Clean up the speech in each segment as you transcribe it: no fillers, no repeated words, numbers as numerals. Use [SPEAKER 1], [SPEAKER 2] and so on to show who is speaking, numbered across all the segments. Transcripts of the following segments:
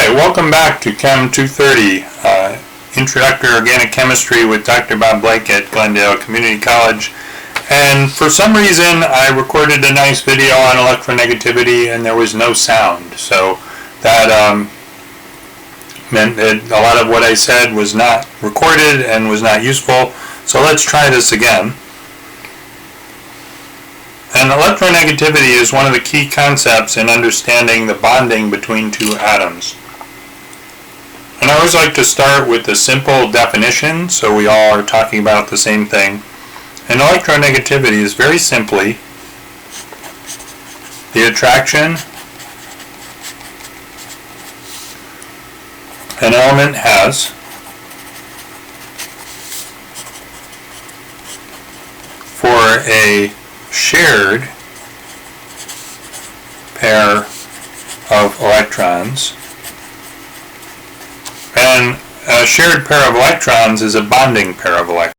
[SPEAKER 1] Hi, welcome back to Chem 230, Introductory Organic Chemistry with Dr. Bob Blake at Glendale Community College. And for some reason, I recorded a nice video on electronegativity and there was no sound. So that meant that a lot of what I said was not recorded and was not useful. So let's try this again. And electronegativity is one of the key concepts in understanding the bonding between two atoms. And I always like to start with a simple definition so we all are talking about the same thing. And electronegativity is very simply the attraction an element has for a shared pair of electrons. And a shared pair of electrons is a bonding pair of electrons.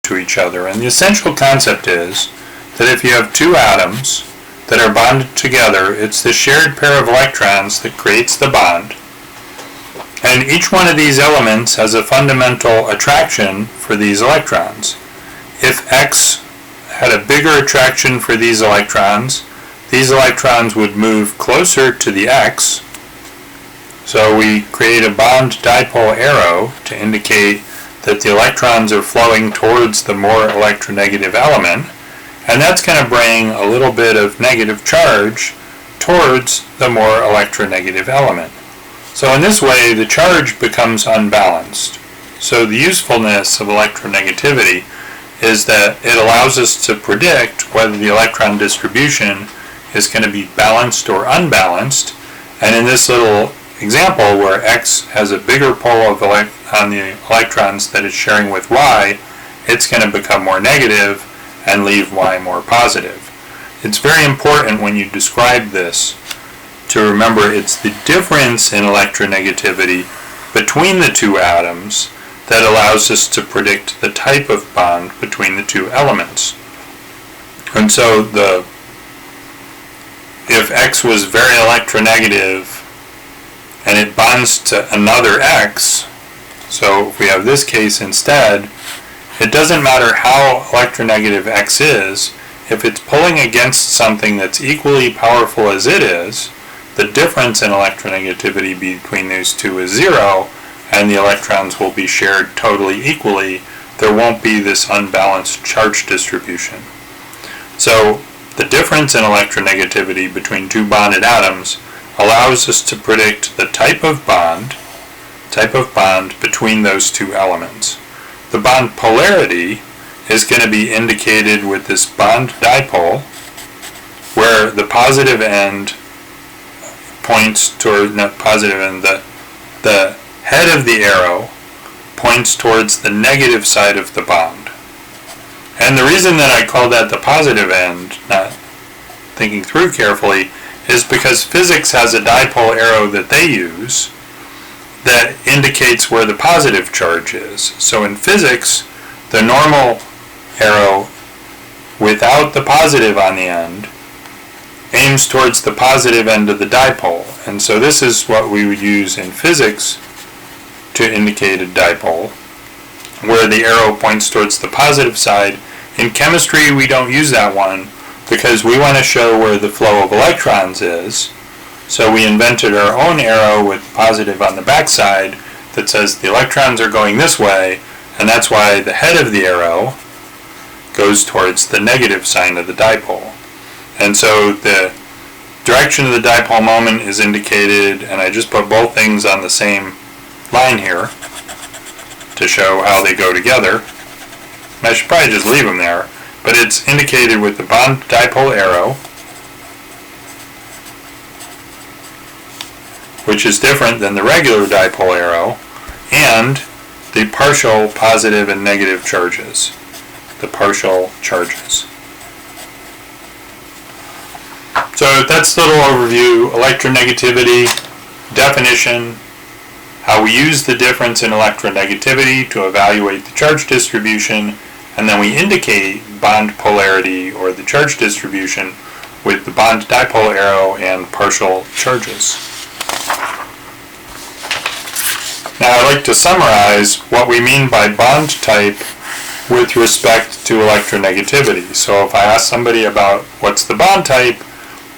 [SPEAKER 1] To each other. And the essential concept is that if you have two atoms that are bonded together, it's the shared pair of electrons that creates the bond. And each one of these elements has a fundamental attraction for these electrons. If X had a bigger attraction for these electrons would move closer to the X. So we create a bond dipole arrow to indicate that the electrons are flowing towards the more electronegative element, and that's going to bring a little bit of negative charge towards the more electronegative element. So in this way, the charge becomes unbalanced. So the usefulness of electronegativity is that it allows us to predict whether the electron distribution is going to be balanced or unbalanced, and in this little example where X has a bigger pole on the electrons that it's sharing with Y, it's going to become more negative and leave Y more positive. It's very important when you describe this to remember it's the difference in electronegativity between the two atoms that allows us to predict the type of bond between the two elements. And so if X was very electronegative and it bonds to another X, so if we have this case instead, it doesn't matter how electronegative X is, if it's pulling against something that's equally powerful as it is, the difference in electronegativity between those two is zero, and the electrons will be shared totally equally. There won't be this unbalanced charge distribution. So the difference in electronegativity between two bonded atoms allows us to predict the type of bond between those two elements. The bond polarity is going to be indicated with this bond dipole, where the positive end points toward, not positive end, the head of the arrow points towards the negative side of the bond. And the reason that I call that the positive end, not thinking through carefully, is because physics has a dipole arrow that they use that indicates where the positive charge is. So in physics, the normal arrow without the positive on the end aims towards the positive end of the dipole. And so this is what we would use in physics to indicate a dipole, where the arrow points towards the positive side. In chemistry, we don't use that one because we want to show where the flow of electrons is. So we invented our own arrow with positive on the backside that says the electrons are going this way, and that's why the head of the arrow goes towards the negative sign of the dipole. And so the direction of the dipole moment is indicated, and I just put both things on the same line here to show how they go together. I should probably just leave them there, but it's indicated with the bond dipole arrow, which is different than the regular dipole arrow, and the partial positive and negative charges, the partial charges. So that's a little overview. Electronegativity definition, how we use the difference in electronegativity to evaluate the charge distribution, and then we indicate bond polarity or the charge distribution with the bond dipole arrow and partial charges. Now I'd like to summarize what we mean by bond type with respect to electronegativity. So if I ask somebody about what's the bond type,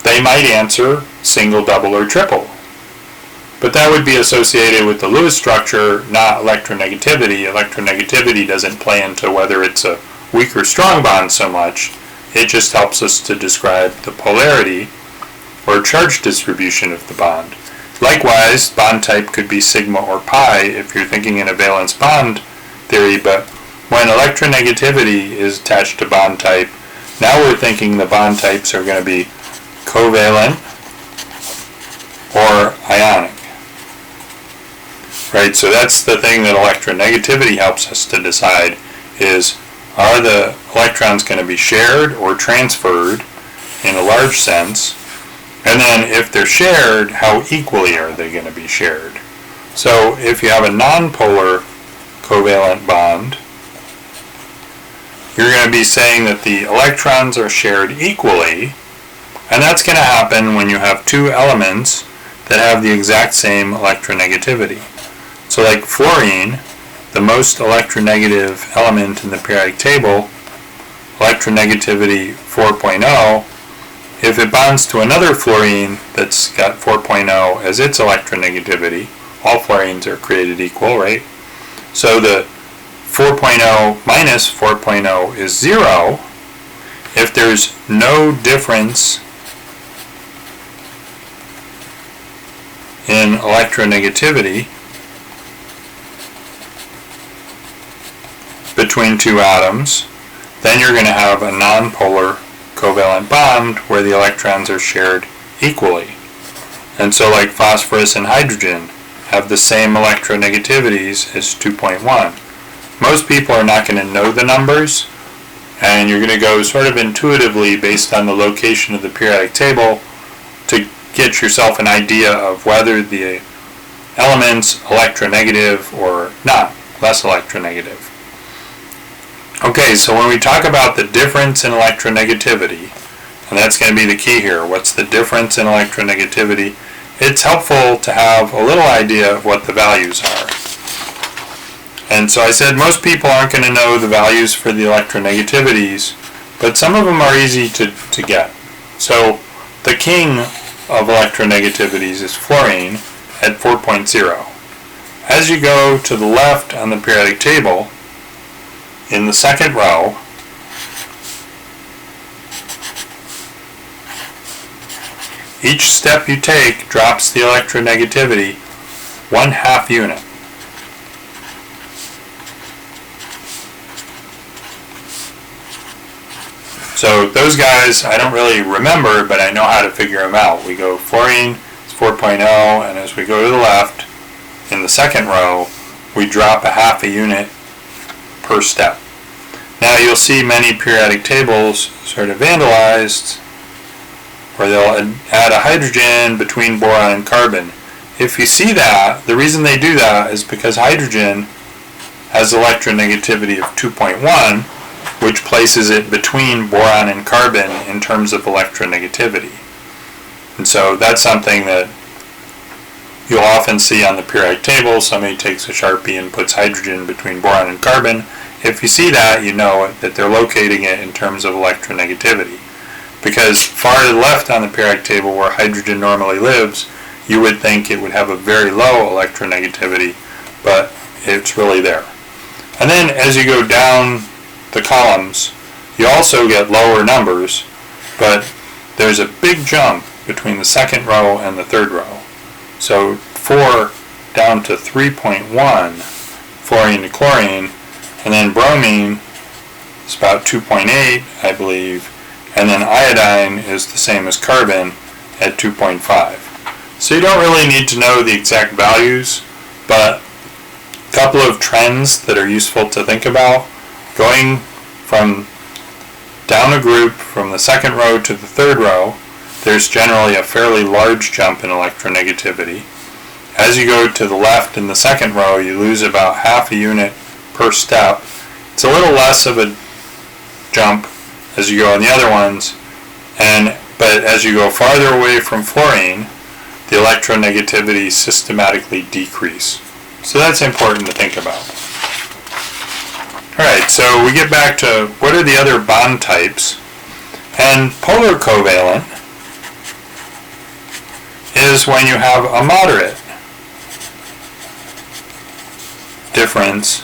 [SPEAKER 1] they might answer single, double, or triple. But that would be associated with the Lewis structure, not electronegativity. Electronegativity doesn't play into whether it's a weak or strong bond so much. It just helps us to describe the polarity or charge distribution of the bond. Likewise, bond type could be sigma or pi if you're thinking in a valence bond theory, but when electronegativity is attached to bond type, now we're thinking the bond types are going to be covalent or ionic. Right, so that's the thing that electronegativity helps us to decide is, are the electrons going to be shared or transferred in a large sense? And then if they're shared, how equally are they going to be shared? So if you have a nonpolar covalent bond, you're going to be saying that the electrons are shared equally, and that's going to happen when you have two elements that have the exact same electronegativity. So like fluorine, the most electronegative element in the periodic table, electronegativity 4.0, if it bonds to another fluorine that's got 4.0 as its electronegativity, all fluorines are created equal, right? So the 4.0 minus 4.0 is 0 if there's no difference in electronegativity between two atoms. Then you're going to have a nonpolar covalent bond where the electrons are shared equally. And so like phosphorus and hydrogen have the same electronegativities as 2.1. Most people are not going to know the numbers, and you're going to go sort of intuitively based on the location of the periodic table to get yourself an idea of whether the element's electronegative or not, less electronegative. Okay, so when we talk about the difference in electronegativity, and that's going to be the key here, what's the difference in electronegativity? It's helpful to have a little idea of what the values are. And so I said most people aren't going to know the values for the electronegativities, but some of them are easy to get. So the king of electronegativities is fluorine at 4.0. As you go to the left on the periodic table, in the second row, each step you take drops the electronegativity 1/2 unit. So those guys I don't really remember, but I know how to figure them out. We go fluorine is 4.0, and as we go to the left, in the second row, we drop 1/2 unit per step. Now you'll see many periodic tables sort of vandalized, where they'll add a hydrogen between boron and carbon. If you see that, the reason they do that is because hydrogen has electronegativity of 2.1, which places it between boron and carbon in terms of electronegativity. And so that's something that you'll often see on the periodic table. Somebody takes a Sharpie and puts hydrogen between boron and carbon. If you see that, you know that they're locating it in terms of electronegativity. Because far to the left on the periodic table where hydrogen normally lives, you would think it would have a very low electronegativity, but it's really there. And then as you go down the columns, you also get lower numbers, but there's a big jump between the second row and the third row. So 4 down to 3.1 fluorine to chlorine, and then bromine is about 2.8, I believe, and then iodine is the same as carbon at 2.5. So you don't really need to know the exact values, but a couple of trends that are useful to think about. Going from down a group from the second row to the third row, there's generally a fairly large jump in electronegativity. as you go to the left in the second row, you lose about half a unit per step. It's a little less of a jump as you go on the other ones, but as you go farther away from fluorine, the electronegativity systematically decrease. So that's important to think about. Alright, so we get back to what are the other bond types, and polar covalent is when you have a moderate difference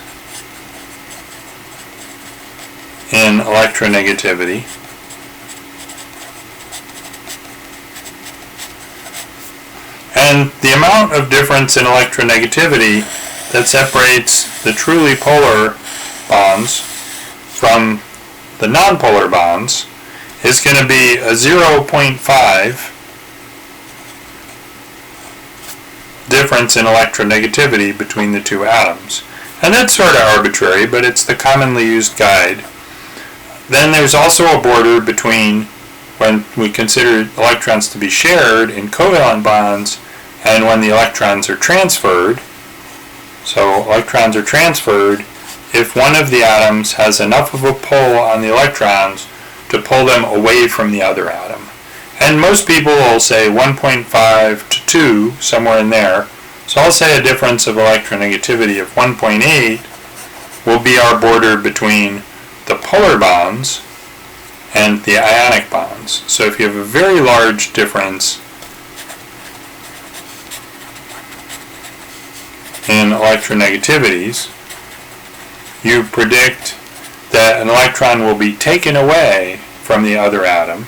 [SPEAKER 1] in electronegativity and the amount of difference in electronegativity that separates the truly polar bonds from the nonpolar bonds is going to be a 0.5 difference in electronegativity between the two atoms. And that's sort of arbitrary, but it's the commonly used guide. Then there's also a border between when we consider electrons to be shared in covalent bonds and when the electrons are transferred. So electrons are transferred if one of the atoms has enough of a pull on the electrons to pull them away from the other atom. And most people will say 1.5 to 2, somewhere in there. So I'll say a difference of electronegativity of 1.8 will be our border between the polar bonds and the ionic bonds. So if you have a very large difference in electronegativities, you predict that an electron will be taken away from the other atom.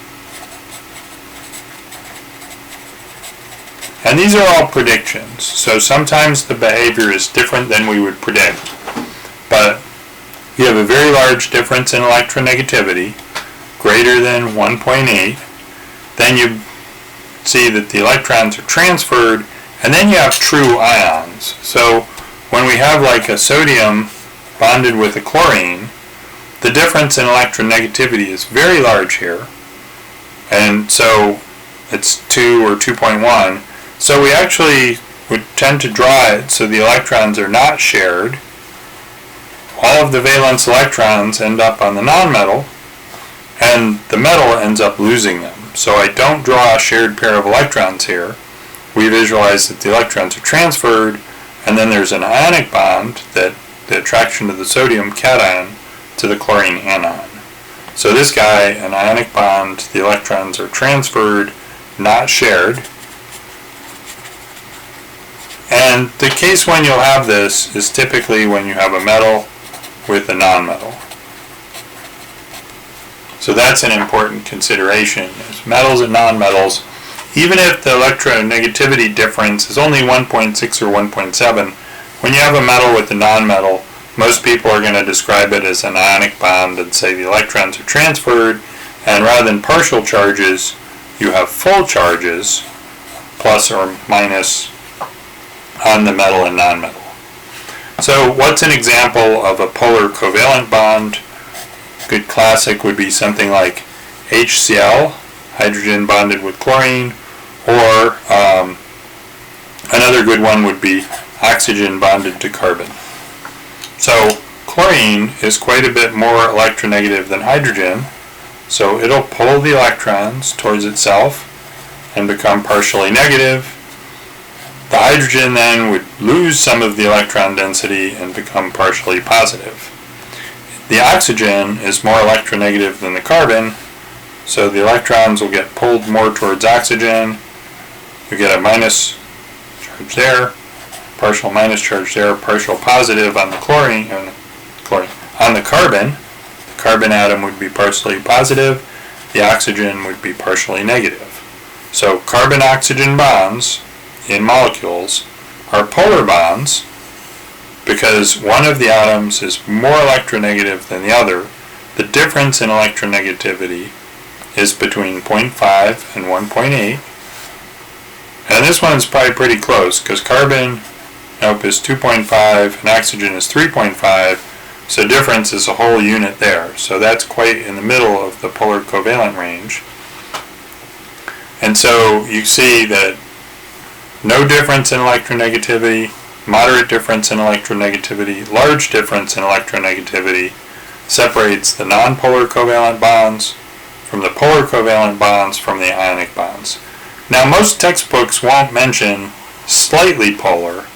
[SPEAKER 1] And these are all predictions, so sometimes the behavior is different than we would predict. But you have a very large difference in electronegativity, greater than 1.8, then you see that the electrons are transferred, and then you have true ions. So when we have like a sodium bonded with a chlorine, the difference in electronegativity is very large here, and so it's 2 or 2.1. So we actually would tend to draw it so the electrons are not shared. All of the valence electrons end up on the nonmetal, and the metal ends up losing them. So I don't draw a shared pair of electrons here. We visualize that the electrons are transferred, and then there's an ionic bond, that the attraction of the sodium cation to the chlorine anion. So this guy, an ionic bond, the electrons are transferred, not shared. And the case when you'll have this is typically when you have a metal with a nonmetal. So that's an important consideration, is metals and nonmetals. Even if the electronegativity difference is only 1.6 or 1.7, when you have a metal with a nonmetal, most people are going to describe it as an ionic bond and say the electrons are transferred, and rather than partial charges, you have full charges, plus or minus, on the metal and nonmetal. So what's an example of a polar covalent bond? Good classic would be something like HCl, hydrogen bonded with chlorine, or another good one would be oxygen bonded to carbon. So chlorine is quite a bit more electronegative than hydrogen, so it'll pull the electrons towards itself and become partially negative. The hydrogen then would lose some of the electron density and become partially positive. The oxygen is more electronegative than the carbon, so the electrons will get pulled more towards oxygen. You get a minus charge there, partial minus charge there, partial positive on the chlorine. On the carbon atom would be partially positive, the oxygen would be partially negative. So carbon-oxygen bonds in molecules are polar bonds because one of the atoms is more electronegative than the other. The difference in electronegativity is between 0.5 and 1.8. And this one's probably pretty close because carbon is 2.5 and oxygen is 3.5, so difference is a whole unit there. So that's quite in the middle of the polar covalent range. And so you see that no difference in electronegativity, moderate difference in electronegativity, large difference in electronegativity separates the nonpolar covalent bonds from the polar covalent bonds from the ionic bonds. Now, most textbooks won't mention slightly polar,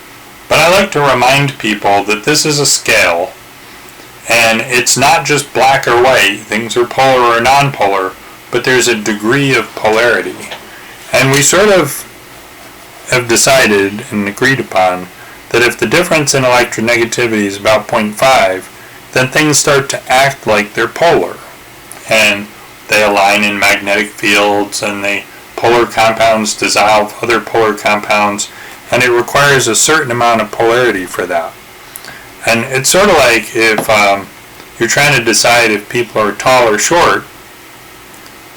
[SPEAKER 1] but I like to remind people that this is a scale, and it's not just black or white, things are polar or nonpolar, but there's a degree of polarity. And we sort of have decided and agreed upon that if the difference in electronegativity is about 0.5, then things start to act like they're polar. And they align in magnetic fields, and the polar compounds dissolve other polar compounds, and it requires a certain amount of polarity for that. And it's sort of like if you're trying to decide if people are tall or short.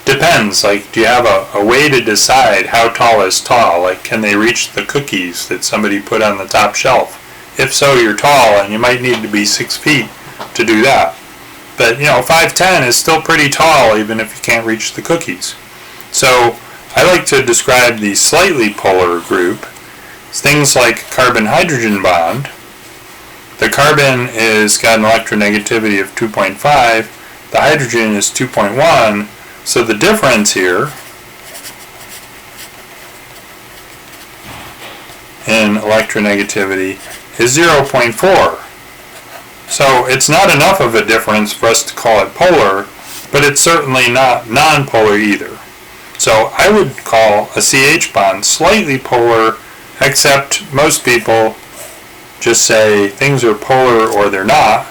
[SPEAKER 1] Depends, like, do you have a way to decide how tall is tall? Like, can they reach the cookies that somebody put on the top shelf? If so, you're tall, and you might need to be 6 feet to do that. But, 5'10" is still pretty tall, even if you can't reach the cookies. So, I like to describe the slightly polar group. It's things like carbon-hydrogen bond. The carbon is got an electronegativity of 2.5. The hydrogen is 2.1. So the difference here in electronegativity is 0.4. So it's not enough of a difference for us to call it polar, but it's certainly not nonpolar either. So I would call a CH bond slightly polar, except most people just say things are polar or they're not.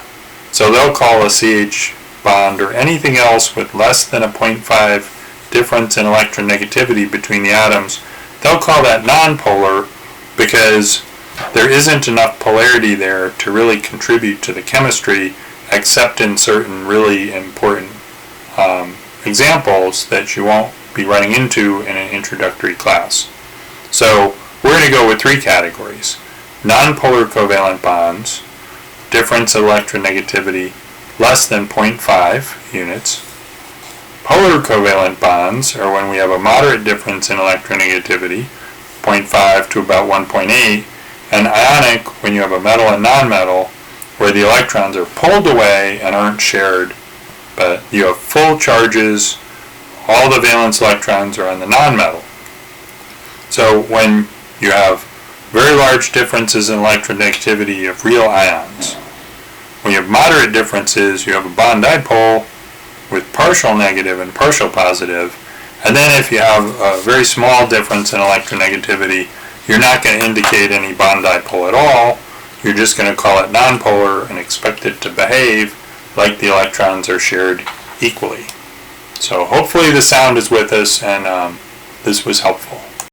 [SPEAKER 1] So they'll call a CH bond or anything else with less than a 0.5 difference in electronegativity between the atoms, they'll call that nonpolar because there isn't enough polarity there to really contribute to the chemistry, except in certain really important examples that you won't be running into in an introductory class. So we're going to go with 3 categories: nonpolar covalent bonds, difference in electronegativity less than 0.5 units. Polar covalent bonds are when we have a moderate difference in electronegativity, 0.5 to about 1.8, and ionic when you have a metal and nonmetal, where the electrons are pulled away and aren't shared, but you have full charges, all the valence electrons are on the nonmetal. So when you have very large differences in electronegativity of real ions, when you have moderate differences, you have a bond dipole with partial negative and partial positive. And then if you have a very small difference in electronegativity, you're not going to indicate any bond dipole at all. You're just going to call it nonpolar and expect it to behave like the electrons are shared equally. So hopefully the sound is with us, and this was helpful.